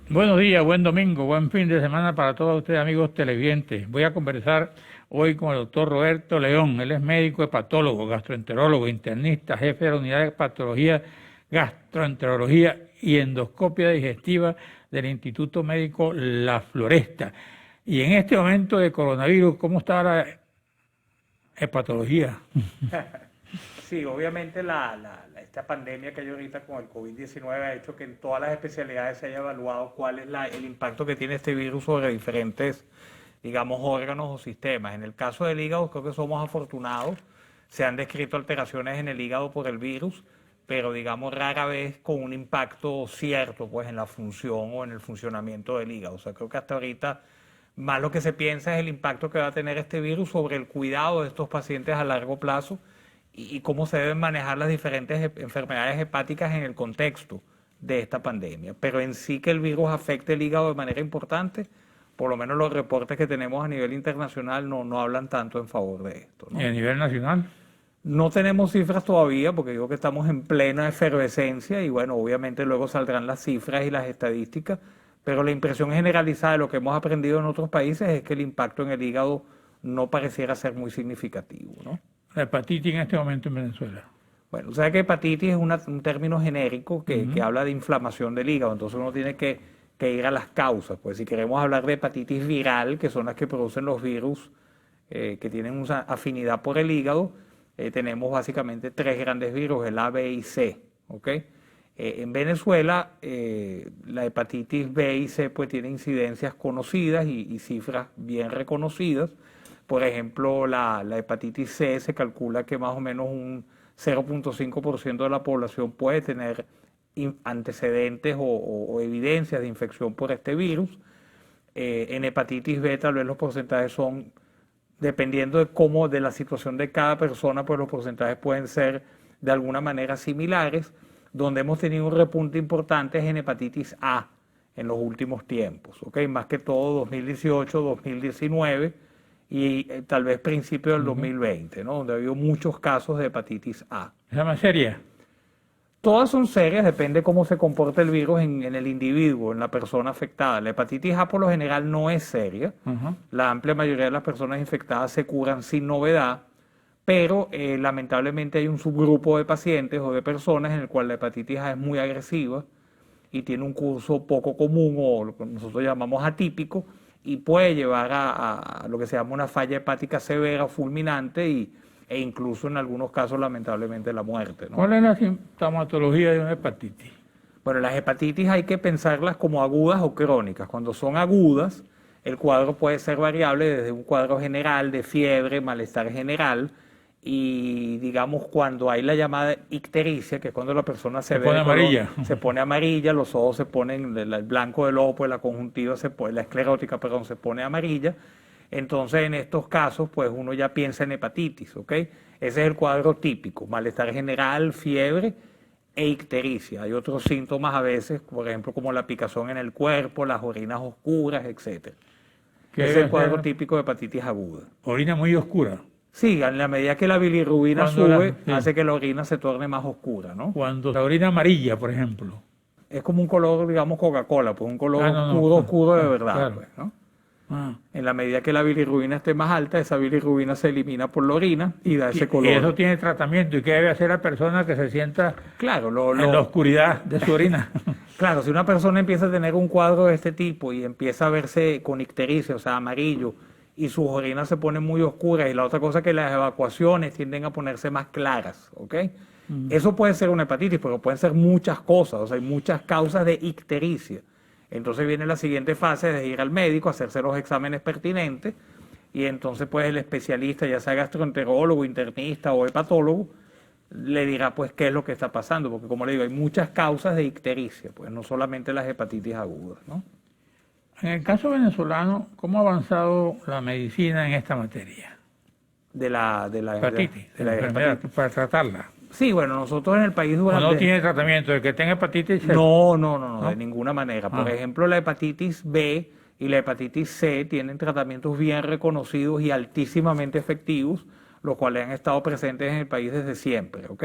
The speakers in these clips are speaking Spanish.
Buenos días, buen domingo, buen fin de semana para todos ustedes, amigos televidentes. Voy a conversar hoy con el doctor Roberto León. Él es médico hepatólogo, gastroenterólogo, internista, jefe de la unidad de patología, gastroenterología y endoscopia digestiva del Instituto Médico La Floresta. Y en este momento de coronavirus, ¿cómo está la hepatología? Sí, obviamente esta pandemia que hay ahorita con el COVID-19 ha hecho que en todas las especialidades se haya evaluado cuál es el impacto que tiene este virus sobre diferentes, digamos, órganos o sistemas. En el caso del hígado, creo que somos afortunados. Se han descrito alteraciones en el hígado por el virus, pero digamos rara vez con un impacto cierto, pues, en la función o en el funcionamiento del hígado. O sea, creo que hasta ahorita más lo que se piensa es el impacto que va a tener este virus sobre el cuidado de estos pacientes a largo plazo y cómo se deben manejar las diferentes enfermedades hepáticas en el contexto de esta pandemia. Pero en sí que el virus afecte el hígado de manera importante, por lo menos los reportes que tenemos a nivel internacional no hablan tanto en favor de esto, ¿Y ¿no? a nivel nacional? No tenemos cifras todavía porque digo que estamos en plena efervescencia y bueno, obviamente luego saldrán las cifras y las estadísticas, pero la impresión generalizada de lo que hemos aprendido en otros países es que el impacto en el hígado no pareciera ser muy significativo, ¿no? La hepatitis en este momento en Venezuela. Bueno, o sea que hepatitis es un término genérico que Ujú. habla de inflamación del hígado, entonces uno tiene que ir a las causas. Pues si queremos hablar de hepatitis viral, que son las que producen los virus que tienen una afinidad por el hígado, tenemos básicamente tres grandes virus, el A, B y C. ¿Ok? En Venezuela, la hepatitis B y C pues tiene incidencias conocidas y cifras bien reconocidas. Por ejemplo, la hepatitis C se calcula que más o menos un 0,5% de la población puede tener antecedentes o evidencias de infección por este virus. En hepatitis B tal vez los porcentajes son, dependiendo de cómo, de la situación de cada persona, pues los porcentajes pueden ser de alguna manera similares. Donde hemos tenido un repunte importante es en hepatitis A en los últimos tiempos, ¿ok? Más que todo 2018, 2019 y tal vez principio del Ujú. 2020, ¿no? Donde ha habido muchos casos de hepatitis A. ¿Esa más seria? Todas son serias, depende cómo se comporta el virus en el individuo, en la persona afectada. La hepatitis A por lo general no es seria. Ajá. La amplia mayoría de las personas infectadas se curan sin novedad, pero lamentablemente hay un subgrupo de pacientes o de personas en el cual la hepatitis A es muy agresiva y tiene un curso poco común o lo que nosotros llamamos atípico y puede llevar a lo que se llama una falla hepática severa, fulminante e incluso en algunos casos lamentablemente la muerte, ¿no? ¿Cuál es la sintomatología de una hepatitis? Bueno, las hepatitis hay que pensarlas como agudas o crónicas. Cuando son agudas, el cuadro puede ser variable desde un cuadro general de fiebre, malestar general, y digamos cuando hay la llamada ictericia, que es cuando la persona se Se ve pone de color, amarilla. se pone amarilla, los ojos se ponen, el blanco del ojo, pues la conjuntiva la esclerótica, perdón, se pone amarilla. Entonces, en estos casos, pues uno ya piensa en hepatitis, ¿ok? Ese es el cuadro típico, malestar general, fiebre e ictericia. Hay otros síntomas a veces, por ejemplo, como la picazón en el cuerpo, las orinas oscuras, etcétera. ¿Qué Ese es debe el cuadro hacer? típico de hepatitis aguda. Orina muy oscura. Sí, en la medida que la bilirrubina Cuando la, sube, sí, hace que la orina se torne más oscura, ¿no? cuando la orina amarilla, por ejemplo. Es como un color, digamos, Coca-Cola, pues un color Ah, no, no, oscuro, oscuro de verdad, claro. pues, ¿no? Ah. En la medida que la bilirrubina esté más alta, esa bilirrubina se elimina por la orina y da ese Y color. eso tiene tratamiento. ¿Y qué debe hacer la persona que se sienta Claro, en la oscuridad de su orina? claro, si una persona empieza a tener un cuadro de este tipo y empieza a verse con ictericia, o sea, amarillo, y sus orinas se ponen muy oscuras, y la otra cosa es que las evacuaciones tienden a ponerse más claras, ¿ok? Mm. Eso puede ser una hepatitis, pero pueden ser muchas cosas, o sea, hay muchas causas de ictericia. Entonces viene la siguiente fase de ir al médico, hacerse los exámenes pertinentes, y entonces pues el especialista, ya sea gastroenterólogo, internista o hepatólogo, le dirá pues qué es lo que está pasando, porque como le digo, hay muchas causas de ictericia, pues no solamente las hepatitis agudas, ¿no? En el caso venezolano, ¿cómo ha avanzado la medicina en esta materia? Hepatitis, De de la la enfermedad, hepatitis. para tratarla. Sí, bueno, nosotros en el país O no durante... tiene tratamiento. El que tenga hepatitis, No, de ¿no? ninguna manera. Por Ah, ejemplo, la hepatitis B y la hepatitis C tienen tratamientos bien reconocidos y altísimamente efectivos, los cuales han estado presentes en el país desde siempre, ¿ok?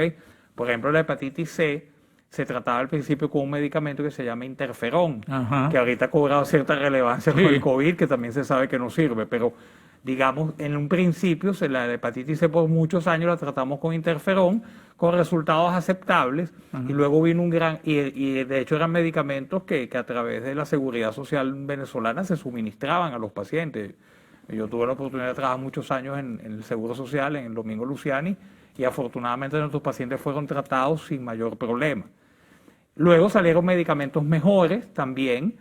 Por ejemplo, la hepatitis C se trataba al principio con un medicamento que se llama interferón, Ajá. que ahorita ha cobrado cierta relevancia con Sí. el COVID, que también se sabe que no sirve, pero digamos, en un principio, la hepatitis C por muchos años la tratamos con interferón, con resultados aceptables, y luego vino un gran, y de hecho eran medicamentos que a través de la Seguridad Social venezolana se suministraban a los pacientes. Yo tuve la oportunidad de trabajar muchos años en el Seguro Social, en el Domingo Luciani, y afortunadamente nuestros pacientes fueron tratados sin mayor problema. Luego salieron medicamentos mejores también,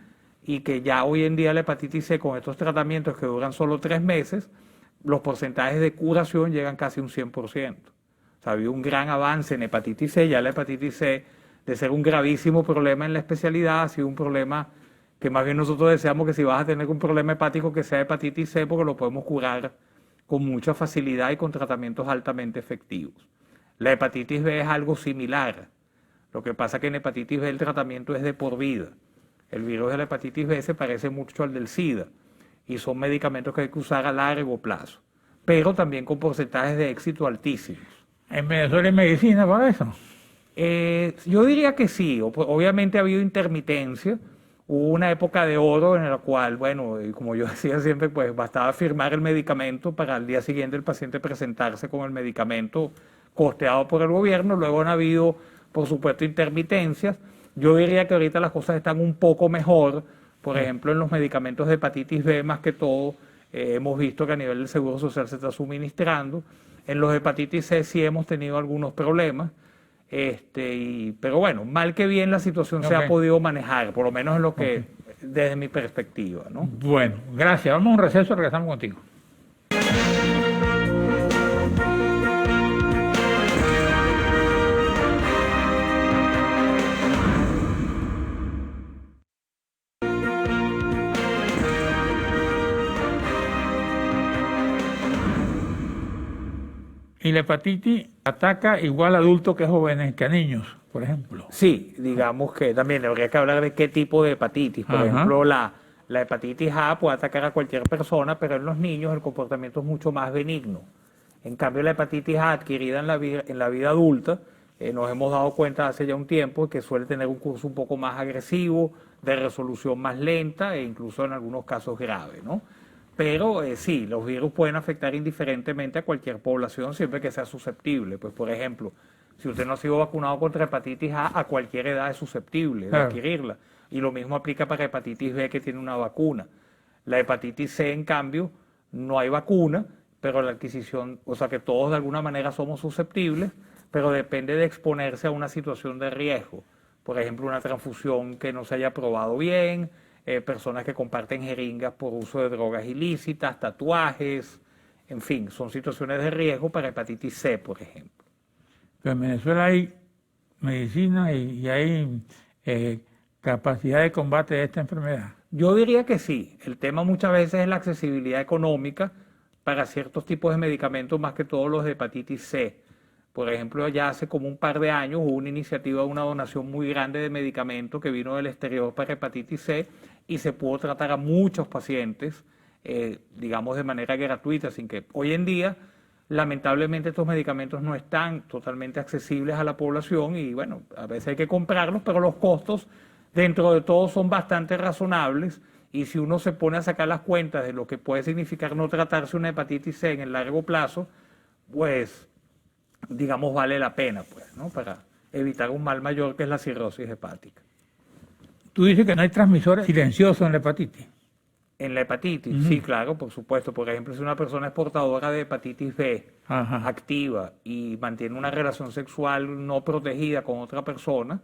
y que ya hoy en día la hepatitis C, con estos tratamientos que duran solo 3 meses, los porcentajes de curación llegan casi un 100%. O sea, había un gran avance en hepatitis C. Ya la hepatitis C, de ser un gravísimo problema en la especialidad, ha sido un problema que más bien nosotros deseamos que si vas a tener un problema hepático, que sea hepatitis C, porque lo podemos curar con mucha facilidad y con tratamientos altamente efectivos. La hepatitis B es algo similar. Lo que pasa es que en hepatitis B el tratamiento es de por vida. El virus de la hepatitis B se parece mucho al del SIDA y son medicamentos que hay que usar a largo plazo, pero también con porcentajes de éxito altísimos. ¿En Venezuela hay medicina para eso? Yo diría que sí. Obviamente ha habido intermitencia. Hubo una época de oro en la cual, bueno, y como yo decía siempre, pues bastaba firmar el medicamento para al día siguiente el paciente presentarse con el medicamento costeado por el gobierno. Luego han habido, por supuesto, intermitencias. Yo diría que ahorita las cosas están un poco mejor. Por ejemplo, en los medicamentos de hepatitis B, más que todo, hemos visto que a nivel del Seguro Social se está suministrando. En los hepatitis C sí hemos tenido algunos problemas. Pero bueno, mal que bien la situación se ha podido manejar, por lo menos en lo que, desde mi perspectiva, ¿no? Bueno, gracias. Vamos a un receso, regresamos contigo. Y la hepatitis ataca igual a adultos que a jóvenes, que a niños, por ejemplo. Sí, digamos que también habría que hablar de qué tipo de hepatitis. Por ejemplo, la hepatitis A puede atacar a cualquier persona, pero en los niños el comportamiento es mucho más benigno. En cambio, la hepatitis A adquirida en la vida adulta, nos hemos dado cuenta hace ya un tiempo que suele tener un curso un poco más agresivo, de resolución más lenta e incluso en algunos casos grave, ¿no? Pero sí, los virus pueden afectar indiferentemente a cualquier población siempre que sea susceptible. Pues, por ejemplo, si usted no ha sido vacunado contra hepatitis A cualquier edad es susceptible de adquirirla. Y lo mismo aplica para hepatitis B, que tiene una vacuna. La hepatitis C, en cambio, no hay vacuna, pero la adquisición, o sea que todos de alguna manera somos susceptibles, pero depende de exponerse a una situación de riesgo. Por ejemplo, una transfusión que no se haya probado bien, personas que comparten jeringas por uso de drogas ilícitas, tatuajes, en fin, son situaciones de riesgo para hepatitis C, por ejemplo. Pero en Venezuela hay medicina y hay capacidad de combate de esta enfermedad. Yo diría que sí. El tema muchas veces es la accesibilidad económica para ciertos tipos de medicamentos, más que todos los de hepatitis C. Por ejemplo, ya hace como un par de años hubo una iniciativa, una donación muy grande de medicamentos que vino del exterior para hepatitis C y se pudo tratar a muchos pacientes, digamos, de manera gratuita, sin que hoy en día, lamentablemente, estos medicamentos no están totalmente accesibles a la población y, bueno, a veces hay que comprarlos, pero los costos, dentro de todo, son bastante razonables y si uno se pone a sacar las cuentas de lo que puede significar no tratarse una hepatitis C en el largo plazo, pues, digamos, vale la pena, pues, ¿no? Para evitar un mal mayor que es la cirrosis hepática. Tú dices que no hay transmisores silenciosos en la hepatitis. En la hepatitis, sí, claro, por supuesto. Por ejemplo, si una persona es portadora de hepatitis B activa y mantiene una relación sexual no protegida con otra persona,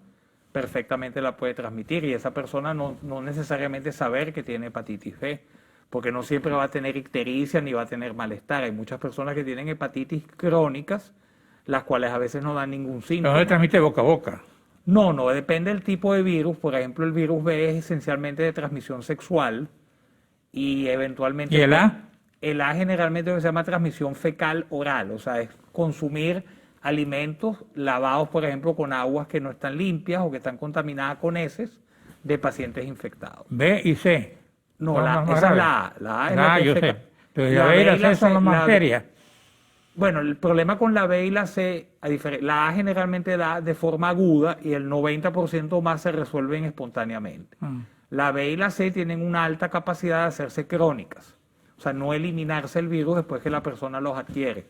perfectamente la puede transmitir y esa persona no necesariamente saber que tiene hepatitis B, porque no siempre va a tener ictericia ni va a tener malestar. Hay muchas personas que tienen hepatitis crónicas, las cuales a veces no dan ningún síntoma. No se transmite boca a boca. No, depende del tipo de virus. Por ejemplo, el virus B es esencialmente de transmisión sexual y eventualmente... ¿Y el A? El A generalmente se llama transmisión fecal oral, o sea, es consumir alimentos lavados, por ejemplo, con aguas que no están limpias o que están contaminadas con heces de pacientes infectados. B y C. No, esa es la A. La A es la que yo es sé. fecal. Pero la B y la C son las más serias. Bueno, el problema con la B y la C, la A generalmente da de forma aguda y el 90% más se resuelven espontáneamente. La B y la C tienen una alta capacidad de hacerse crónicas, o sea, no eliminarse el virus después que la persona los adquiere.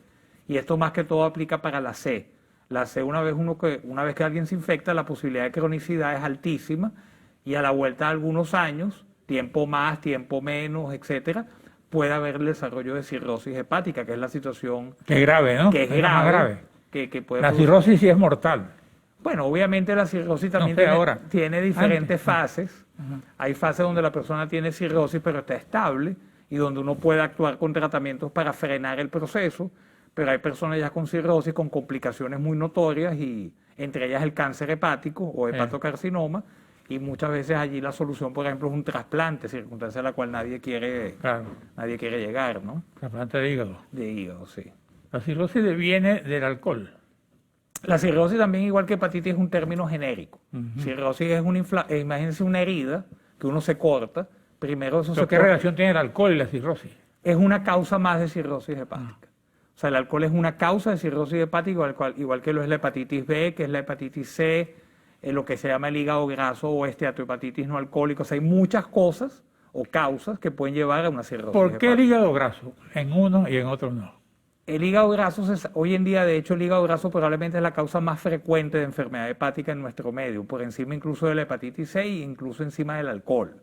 Y esto más que todo aplica para la C. La C, una vez que alguien se infecta, la posibilidad de cronicidad es altísima y a la vuelta de algunos años, tiempo más, tiempo menos, etcétera, puede haber el desarrollo de cirrosis hepática, que es la situación Que es grave, ¿no? que es la más grave, grave. que puede La producir. cirrosis sí es mortal. Bueno, obviamente la cirrosis también No sé ahora. tiene diferentes Antes. fases. Hay fases donde la persona tiene cirrosis pero está estable y donde uno puede actuar con tratamientos para frenar el proceso, pero hay personas ya con cirrosis con complicaciones muy notorias y entre ellas el cáncer hepático o hepatocarcinoma y muchas veces allí la solución, por ejemplo, es un trasplante, circunstancia a la cual nadie quiere llegar, ¿no? Trasplante de hígado. De hígado, sí. La cirrosis viene del alcohol. La cirrosis también, igual que hepatitis, es un término genérico. Cirrosis es imagínense una herida que uno se corta. Primero eso ¿Pero qué relación tiene el alcohol y la cirrosis? Es una causa más de cirrosis hepática. O sea, el alcohol es una causa de cirrosis hepática, igual que lo es la hepatitis B, que es la hepatitis C, lo que se llama el hígado graso o esteatohepatitis no alcohólica. O sea, hay muchas cosas o causas que pueden llevar a una cirrosis ¿Por qué el hepática. hígado graso en uno y en otro no? El hígado graso, hoy en día, de hecho, el hígado graso probablemente es la causa más frecuente de enfermedad hepática en nuestro medio, por encima incluso de la hepatitis C e incluso encima del alcohol.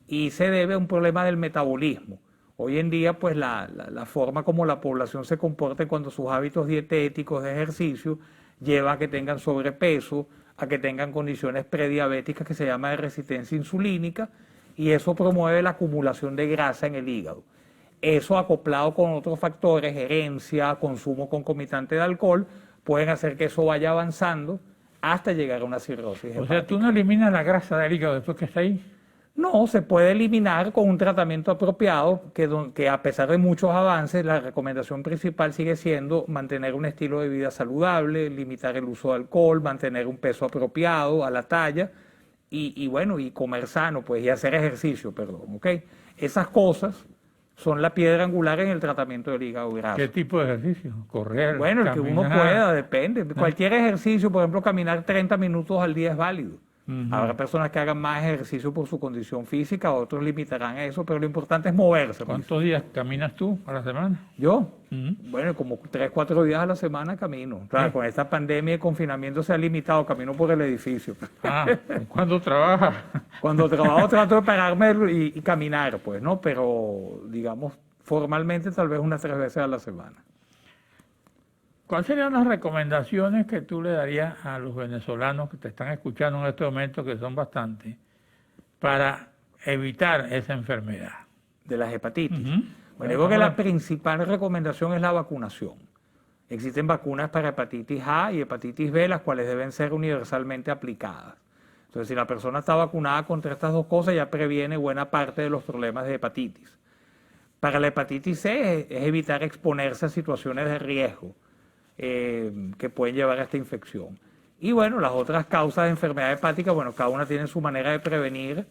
Y se debe a un problema del metabolismo. Hoy en día, pues la forma como la población se comporta cuando sus hábitos dietéticos de ejercicio lleva a que tengan sobrepeso, a que tengan condiciones prediabéticas que se llama de resistencia insulínica, y eso promueve la acumulación de grasa en el hígado. Eso acoplado con otros factores, herencia, consumo concomitante de alcohol, pueden hacer que eso vaya avanzando hasta llegar a una cirrosis hepática. O sea, tú no eliminas la grasa del hígado después que está ahí. No, se puede eliminar con un tratamiento apropiado, que a pesar de muchos avances, la recomendación principal sigue siendo mantener un estilo de vida saludable, limitar el uso de alcohol, mantener un peso apropiado a la talla y bueno, y comer sano, pues, y hacer ejercicio, perdón, ¿ok? Esas cosas son la piedra angular en el tratamiento del hígado graso. ¿Qué tipo de ejercicio? Correr, Bueno, el que uno caminar. pueda, depende. Cualquier ejercicio, por ejemplo, caminar 30 minutos al día es válido. Habrá personas que hagan más ejercicio por su condición física, otros limitarán eso, pero lo importante es moverse. ¿Cuántos días caminas tú a la semana? ¿Yo? Bueno, como 3, 4 días a la semana camino. Claro, con esta pandemia y confinamiento se ha limitado, camino por el edificio. ¿Cuándo trabajas? Cuando trabajo trato de pararme y caminar, pues, ¿no? Pero, digamos, formalmente tal vez unas 3 veces a la semana. ¿Cuáles serían las recomendaciones que tú le darías a los venezolanos que te están escuchando en este momento, que son bastantes, para evitar esa enfermedad? De las hepatitis. Bueno, digo que la principal recomendación es la vacunación. Existen vacunas para hepatitis A y hepatitis B, las cuales deben ser universalmente aplicadas. Entonces, si la persona está vacunada contra estas dos cosas, ya previene buena parte de los problemas de hepatitis. Para la hepatitis C es evitar exponerse a situaciones de riesgo que pueden llevar a esta infección. Y bueno, las otras causas de enfermedad hepática, bueno, cada una tiene su manera de prevenir.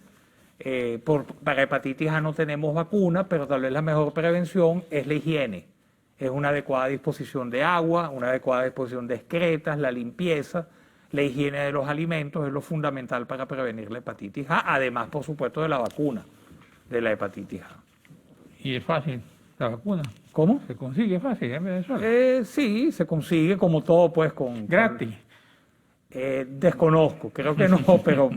Para hepatitis A no tenemos vacuna, pero tal vez la mejor prevención es la higiene. Es una adecuada disposición de agua, una adecuada disposición de excretas, la limpieza, la higiene de los alimentos es lo fundamental para prevenir la hepatitis A, además, por supuesto, de la vacuna de la hepatitis A. ¿Y es fácil la vacuna? ¿Cómo? ¿Se consigue fácil en Venezuela? Sí, se consigue como todo, pues, ¿Gratis? Desconozco, creo que no, pero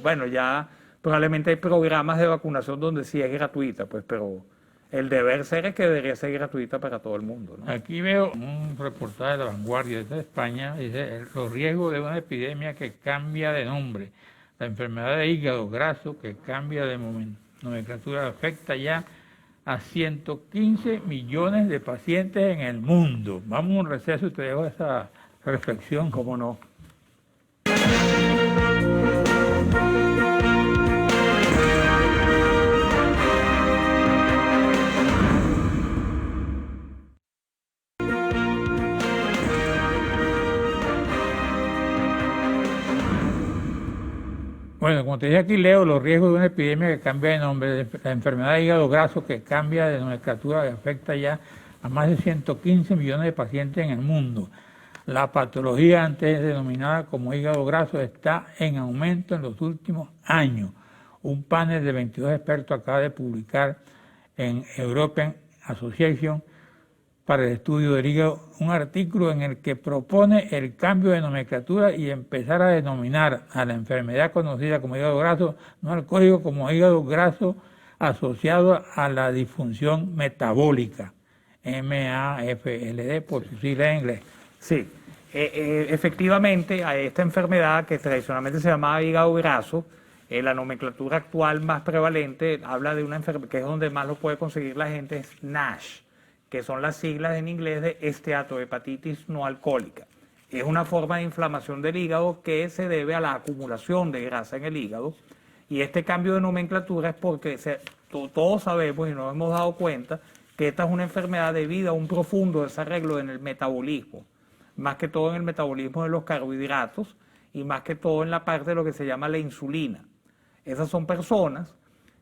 bueno, ya probablemente hay programas de vacunación donde sí es gratuita, pues, pero el deber ser es que debería ser gratuita para todo el mundo, ¿no? Aquí veo un reportaje de La Vanguardia de España, dice los riesgos de una epidemia que cambia de nombre. La enfermedad de hígado graso que cambia de nomenclatura afecta ya a 115 millones de pacientes en el mundo. Vamos a un receso y te dejo esa reflexión. ¿Cómo no? Bueno, como te dije aquí, Leo, los riesgos de una epidemia que cambia de nombre, la enfermedad de hígado graso que cambia de nomenclatura, que afecta ya a más de 115 millones de pacientes en el mundo. La patología antes denominada como hígado graso está en aumento en los últimos años. Un panel de 22 expertos acaba de publicar en European Association para el estudio del hígado un artículo en el que propone el cambio de nomenclatura y empezar a denominar a la enfermedad conocida como hígado graso no alcohólico como hígado graso asociado a la disfunción metabólica, MAFLD por sus siglas en inglés. Sí, efectivamente a esta enfermedad que tradicionalmente se llamaba hígado graso, la nomenclatura actual más prevalente habla de una enfermedad que es donde más lo puede conseguir la gente, es NASH, que son las siglas en inglés de esteatohepatitis no alcohólica. Es una forma de inflamación del hígado que se debe a la acumulación de grasa en el hígado, y este cambio de nomenclatura es porque todos sabemos y nos hemos dado cuenta que esta es una enfermedad debido a un profundo desarreglo en el metabolismo, más que todo en el metabolismo de los carbohidratos y más que todo en la parte de lo que se llama la insulina. Esas son personas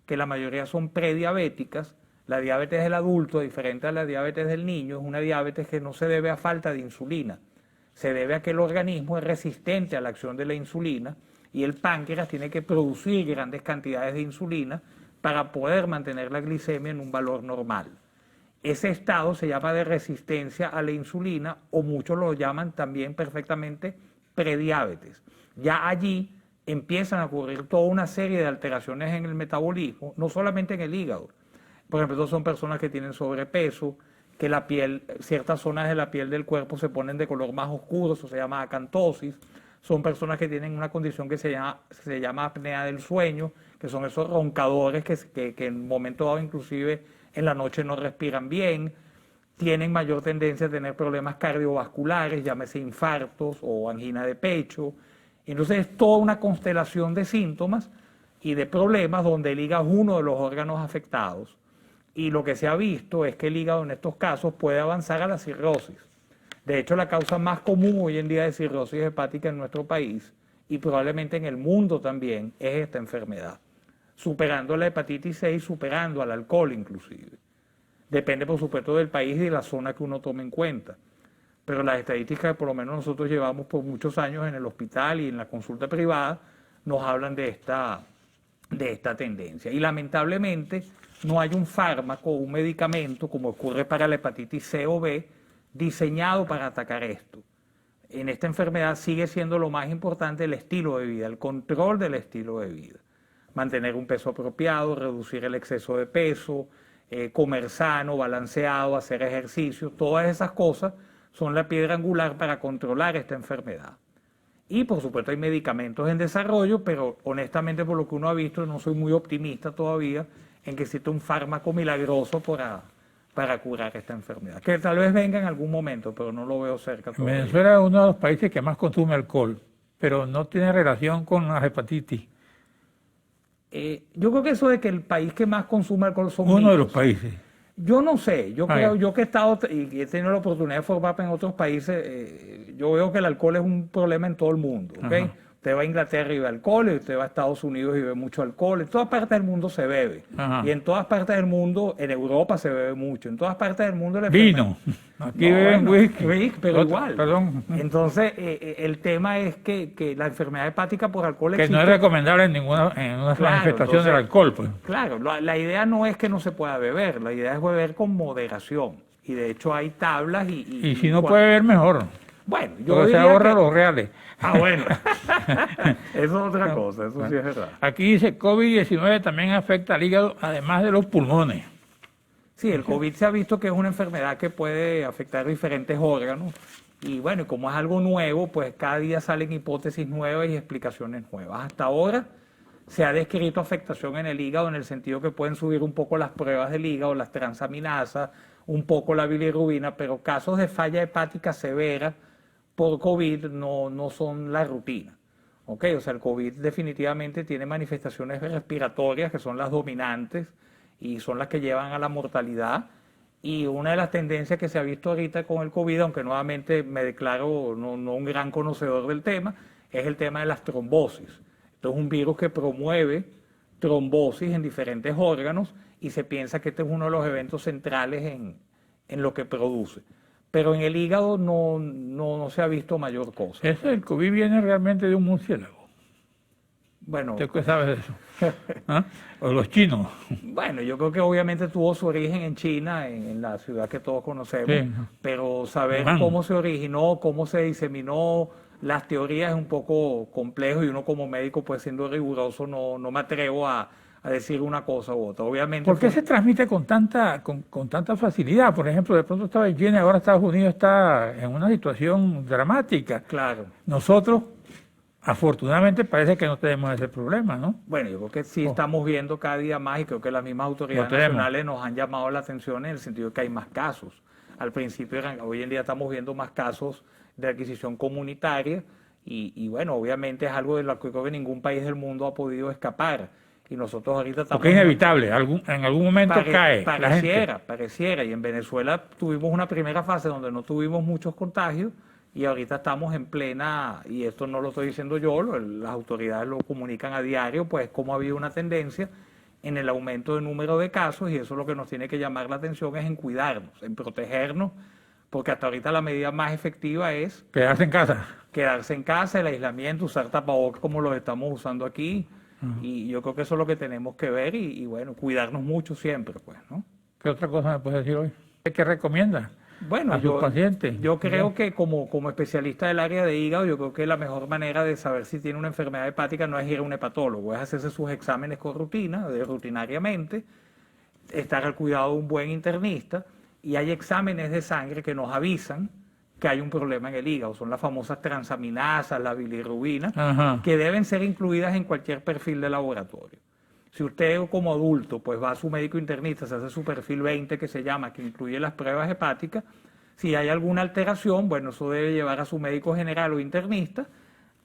que la mayoría son prediabéticas. La diabetes del adulto, diferente a la diabetes del niño, es una diabetes que no se debe a falta de insulina, se debe a que el organismo es resistente a la acción de la insulina y el páncreas tiene que producir grandes cantidades de insulina para poder mantener la glicemia en un valor normal. Ese estado se llama de resistencia a la insulina, o muchos lo llaman también perfectamente prediabetes. Ya allí empiezan a ocurrir toda una serie de alteraciones en el metabolismo, no solamente en el hígado. Por ejemplo, son personas que tienen sobrepeso, que la piel, ciertas zonas de la piel del cuerpo se ponen de color más oscuro, eso se llama acantosis. Son personas que tienen una condición que se llama apnea del sueño, que son esos roncadores que en un momento dado inclusive en la noche no respiran bien. Tienen mayor tendencia a tener problemas cardiovasculares, llámese infartos o angina de pecho. Entonces es toda una constelación de síntomas y de problemas donde el hígado es uno de los órganos afectados. Y lo que se ha visto es que el hígado en estos casos puede avanzar a la cirrosis. De hecho, la causa más común hoy en día de cirrosis hepática en nuestro país y probablemente en el mundo también es esta enfermedad, superando la hepatitis C y superando al alcohol inclusive. Depende por supuesto del país y de la zona que uno tome en cuenta. Pero las estadísticas que por lo menos nosotros llevamos por muchos años en el hospital y en la consulta privada nos hablan de esta tendencia. Y lamentablemente no hay un fármaco o un medicamento, como ocurre para la hepatitis C o B, diseñado para atacar esto. En esta enfermedad sigue siendo lo más importante el estilo de vida, el control del estilo de vida. Mantener un peso apropiado, reducir el exceso de peso, comer sano, balanceado, hacer ejercicio, todas esas cosas son la piedra angular para controlar esta enfermedad. Y por supuesto hay medicamentos en desarrollo, pero honestamente por lo que uno ha visto no soy muy optimista todavía en que existe un fármaco milagroso para curar esta enfermedad. Que tal vez venga en algún momento, pero no lo veo cerca todavía. Venezuela es uno de los países que más consume alcohol, pero no tiene relación con las hepatitis. Yo creo que eso de que el país que más consume alcohol son Uno de mitos. los países. Yo no sé, yo creo, yo que he estado y he tenido la oportunidad de formarme en otros países, yo veo que el alcohol es un problema en todo el mundo, ¿ok? Ajá. Usted va a Inglaterra y ve alcohol, y usted va a Estados Unidos y ve mucho alcohol, en todas partes del mundo se bebe, Ajá. y en todas partes del mundo, en Europa se bebe mucho, en todas partes del mundo la Vino. Aquí No, beben bueno, whisky. pero igual. Perdón. Entonces, el tema es que la enfermedad hepática por alcohol Que no es recomendable en ninguna Claro, manifestación del entonces, alcohol, pues. Claro, la idea no es que no se pueda beber, la idea es beber con moderación. Y de hecho hay tablas Y si no puede beber, mejor. Bueno, yo Porque se diría ahorra que... los reales. Ah, bueno. Eso es otra cosa, eso sí es verdad. Aquí dice COVID-19 también afecta al hígado, además de los pulmones. Sí, el COVID se ha visto que es una enfermedad que puede afectar diferentes órganos. Y bueno, como es algo nuevo, pues cada día salen hipótesis nuevas y explicaciones nuevas. Hasta ahora se ha descrito afectación en el hígado en el sentido que pueden subir un poco las pruebas del hígado, las transaminasas, un poco la bilirrubina, pero casos de falla hepática severa por COVID no son la rutina. ¿Ok? O sea, el COVID definitivamente tiene manifestaciones respiratorias que son las dominantes y son las que llevan a la mortalidad. Y una de las tendencias que se ha visto ahorita con el COVID, aunque nuevamente me declaro no un gran conocedor del tema, es el tema de las trombosis. Esto es un virus que promueve trombosis en diferentes órganos y se piensa que este es uno de los eventos centrales en lo que produce. Pero en el hígado no se ha visto mayor cosa. Eso, el COVID viene realmente de un murciélago. Bueno, ¿Usted qué sabe de eso? ¿Ah? O los chinos. bueno, yo creo que obviamente tuvo su origen en China, en la ciudad que todos conocemos, Sí. pero saber Wuhan. cómo se originó, cómo se diseminó, las teorías es un poco complejo y uno como médico, pues siendo riguroso, no me atrevo a decir una cosa u otra. Obviamente ¿Por qué fue- se transmite con tanta facilidad? Por ejemplo, de pronto estaba en China y ahora Estados Unidos está en una situación dramática. Claro. Nosotros, afortunadamente, parece que no tenemos ese problema, ¿no? Bueno, yo creo que sí Oh. estamos viendo cada día más y creo que las mismas autoridades tenemos. nacionales nos han llamado la atención en el sentido de que hay más casos. Al principio, hoy en día estamos viendo más casos de adquisición comunitaria y bueno, obviamente es algo de lo que creo que ningún país del mundo ha podido escapar. Y nosotros ahorita estamos... Porque es inevitable, en algún momento cae la gente. Pareciera. Y en Venezuela tuvimos una primera fase donde no tuvimos muchos contagios y ahorita estamos en plena, y esto no lo estoy diciendo yo, las autoridades lo comunican a diario, pues cómo ha habido una tendencia en el aumento del número de casos y eso lo que nos tiene que llamar la atención es en cuidarnos, en protegernos, porque hasta ahorita la medida más efectiva es Quedarse en casa. quedarse en casa, el aislamiento, usar tapabocas como los estamos usando aquí. Y yo creo que eso es lo que tenemos que ver y bueno, cuidarnos mucho siempre, pues, ¿no? ¿Qué otra cosa me puede decir hoy? ¿Qué recomienda Bueno, a sus pacientes? yo creo que como especialista del área de hígado, yo creo que la mejor manera de saber si tiene una enfermedad hepática no es ir a un hepatólogo, es hacerse sus exámenes con rutinariamente, estar al cuidado de un buen internista y hay exámenes de sangre que nos avisan que hay un problema en el hígado. Son las famosas transaminasas, la bilirrubina, Ajá. que deben ser incluidas en cualquier perfil de laboratorio. Si usted como adulto pues va a su médico internista, se hace su perfil 20 que se llama, que incluye las pruebas hepáticas, si hay alguna alteración, bueno, eso debe llevar a su médico general o internista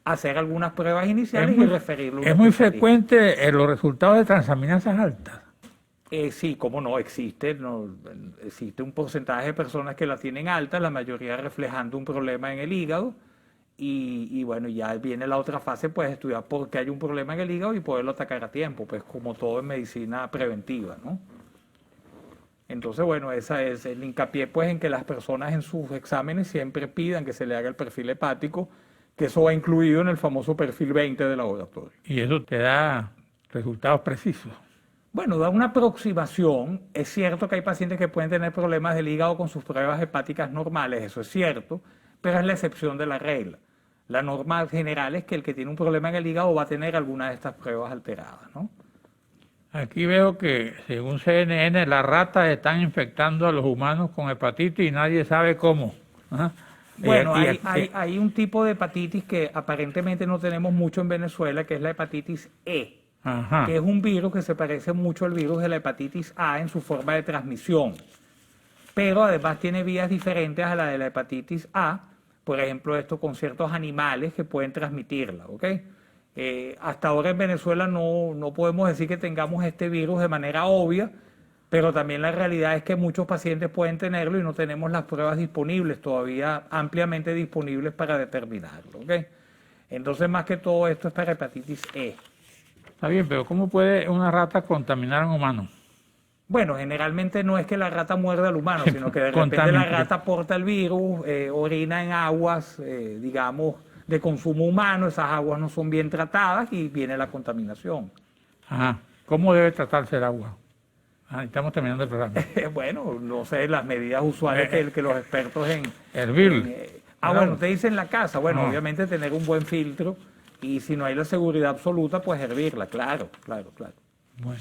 a hacer algunas pruebas iniciales y referirlo a un Es muy especialista. frecuente los resultados de transaminasas altas. Sí, cómo no, existe un porcentaje de personas que la tienen alta, la mayoría reflejando un problema en el hígado, y bueno, ya viene la otra fase, pues estudiar por qué hay un problema en el hígado y poderlo atacar a tiempo, pues como todo en medicina preventiva, ¿no? Entonces, bueno, esa es el hincapié, pues, en que las personas en sus exámenes siempre pidan que se le haga el perfil hepático, que eso va incluido en el famoso perfil 20 del laboratorio. Y eso te da resultados precisos. Bueno, da una aproximación. Es cierto que hay pacientes que pueden tener problemas del hígado con sus pruebas hepáticas normales, eso es cierto, pero es la excepción de la regla. La norma general es que el que tiene un problema en el hígado va a tener alguna de estas pruebas alteradas, ¿no? Aquí veo que, según CNN, las ratas están infectando a los humanos con hepatitis y nadie sabe cómo. Ajá. Bueno, Y- hay un tipo de hepatitis que aparentemente no tenemos mucho en Venezuela, que es la hepatitis E, Ajá. que es un virus que se parece mucho al virus de la hepatitis A en su forma de transmisión, pero además tiene vías diferentes a la de la hepatitis A, por ejemplo, esto con ciertos animales que pueden transmitirla, ¿ok? Hasta ahora en Venezuela no podemos decir que tengamos este virus de manera obvia, pero también la realidad es que muchos pacientes pueden tenerlo y no tenemos las pruebas disponibles, todavía ampliamente disponibles para determinarlo, ¿ok? Entonces, más que todo esto es para hepatitis E. Está bien, pero ¿cómo puede una rata contaminar a un humano? Bueno, generalmente no es que la rata muerda al humano, sino que de repente la Contamina. rata porta el virus, orina en aguas, digamos, de consumo humano, esas aguas no son bien tratadas y viene la contaminación. Ajá. ¿Cómo debe tratarse el agua? Ah, estamos terminando el programa. Bueno, no sé, las medidas usuales que los expertos Hervir. bueno, te dicen en la casa, bueno, Ah. obviamente tener un buen filtro y si no hay la seguridad absoluta, pues hervirla, claro. Bueno,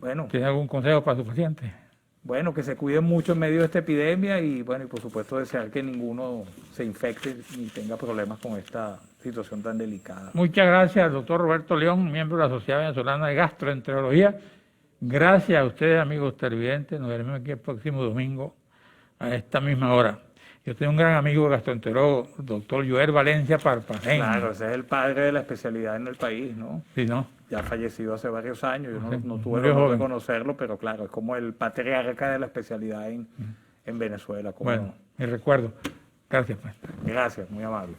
Bueno, ¿tiene algún consejo para su paciente? Bueno, que se cuiden mucho en medio de esta epidemia y bueno, y por supuesto desear que ninguno se infecte ni tenga problemas con esta situación tan delicada. Muchas gracias al doctor Roberto León, miembro de la Sociedad Venezolana de Gastroenterología. Gracias a ustedes, amigos televidentes. Nos veremos aquí el próximo domingo a esta misma hora. Yo tengo un gran amigo gastroenterólogo, el doctor Joel Valencia Parpajén. Claro, ese es el padre de la especialidad en el país, ¿no? Sí, ¿no? Ya fallecido hace varios años, yo Sí, no tuve el murió honor de joven. conocerlo, pero claro, es como el patriarca de la especialidad en Venezuela. ¿Cómo Bueno, no? mi recuerdo. Gracias, pues. Gracias, muy amable.